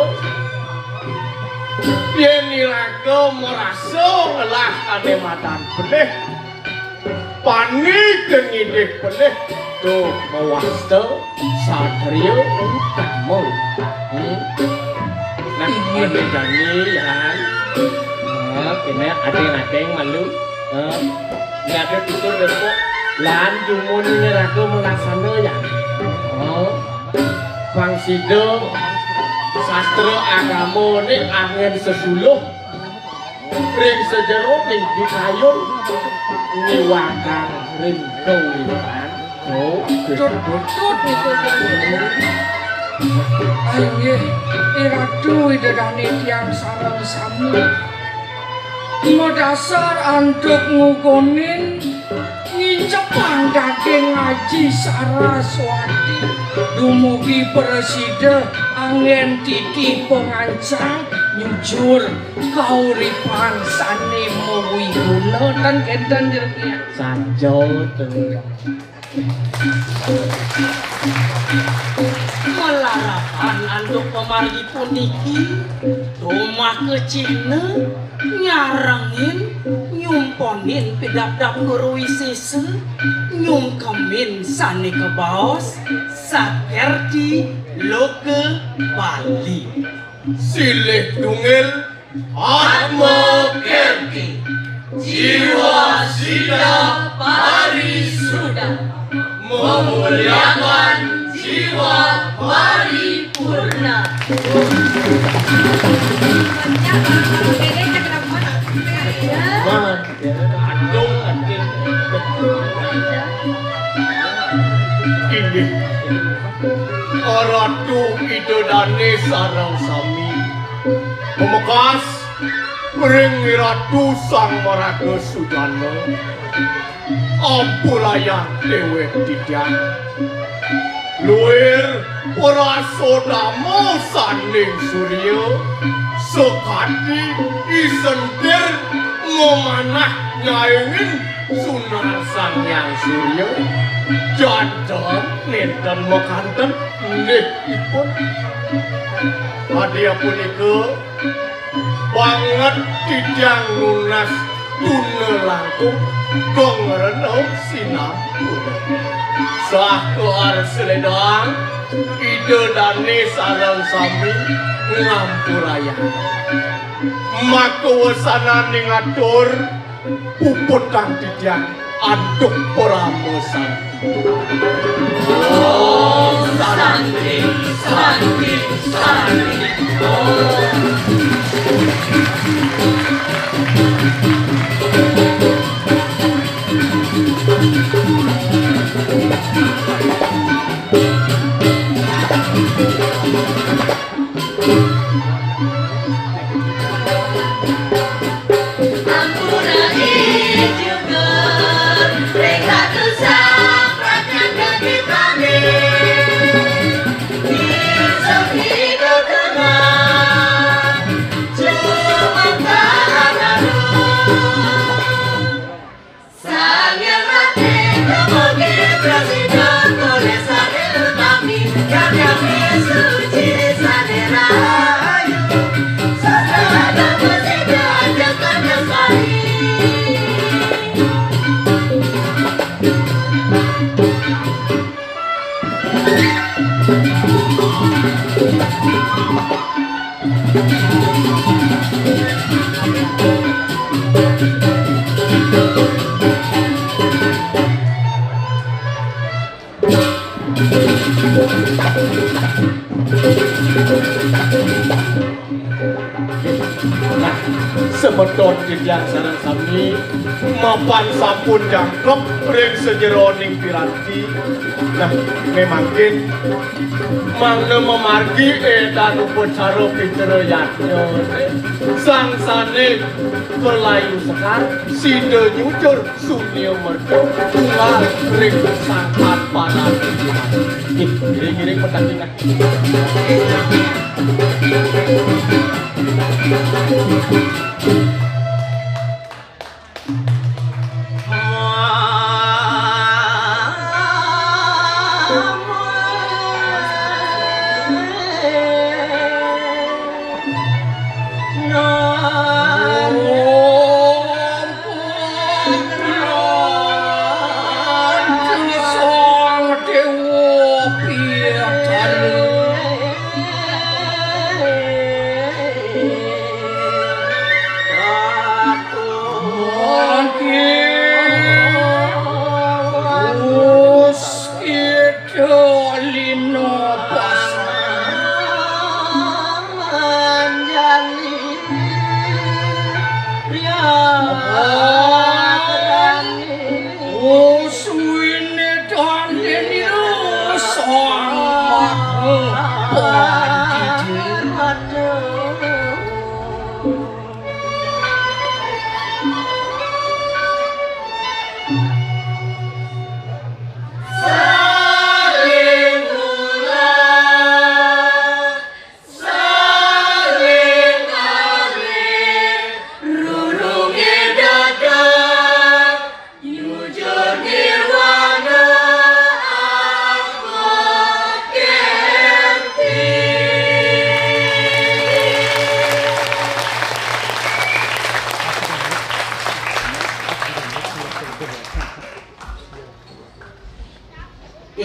S4: Yen niraga merasa lah ane madan benih. Panik ngidih benih. Tuh mewasta satria kamu. Nah, ini jani ya. Kena adeng-adeng malu. Ini ada tutur depo. Lan jumun ini raga melaksana ya. Bang Sido sastra agama ini angin sesuluh. Ring sejero ning dikayun. Niwakang ring kawitan.
S3: Tut itu ayo iradu idadane tiang sarang sami Modasar anduk ngukunin ngincepang daging Haji Saraswati dumugi presiden angin titi pengancang nyujur kauripan sanemu wiguna dan kedan jernya
S4: Sanjo tengah.
S8: Melarapan anduk pemargi puniki rumah kecina nyarangin nyumponin pidap-dap guru wisese nyungkemin sani ke baos sakerti loke Bali
S4: Silih tungil Atmo Kerti Jiwa Sida Parisuda Memuliakan jiwa paripurna. Ini Ratu Idodane sarang sami memekas ring Ratu Sang Maraga Sudana ampulayan dewe tidang luir prasodamo saning surya sekati isentir memanah nyaingin sunar sang yang surya jantan nenten mekanten nikipun hadia punika banget tidang lunas tune langkung gong renom sinampun sah kear seledang ide dane sarang sami ngampuraya maka wasana ningatur puput kang tidang anduk peramesan oh santi santi santi Semeton tidang sareng sami mapan sampun jangkep ring sejeroning piranti nah memangkin mangna memargi edan upacara pitera yatnya sangsane kelayu sekar sida nyucur sunyo merdu tunggal ring sangkat panas giring-giring pertandingan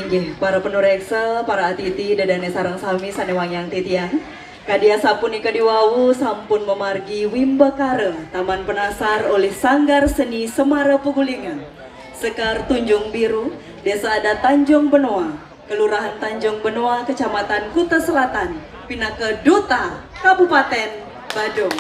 S1: Inggih para penureksa, para atiti dadane sareng sami sanewangyang titian. Kadia sapunika diwawu sampun memargi Wimbakara Taman Penasar oleh Sanggar Seni Semara Pugulingan. Sekar Tunjung Biru, Desa Adat Tanjung Benoa, Kelurahan Tanjung Benoa, Kecamatan Kuta Selatan, Pinaka Duta, Kabupaten Badung.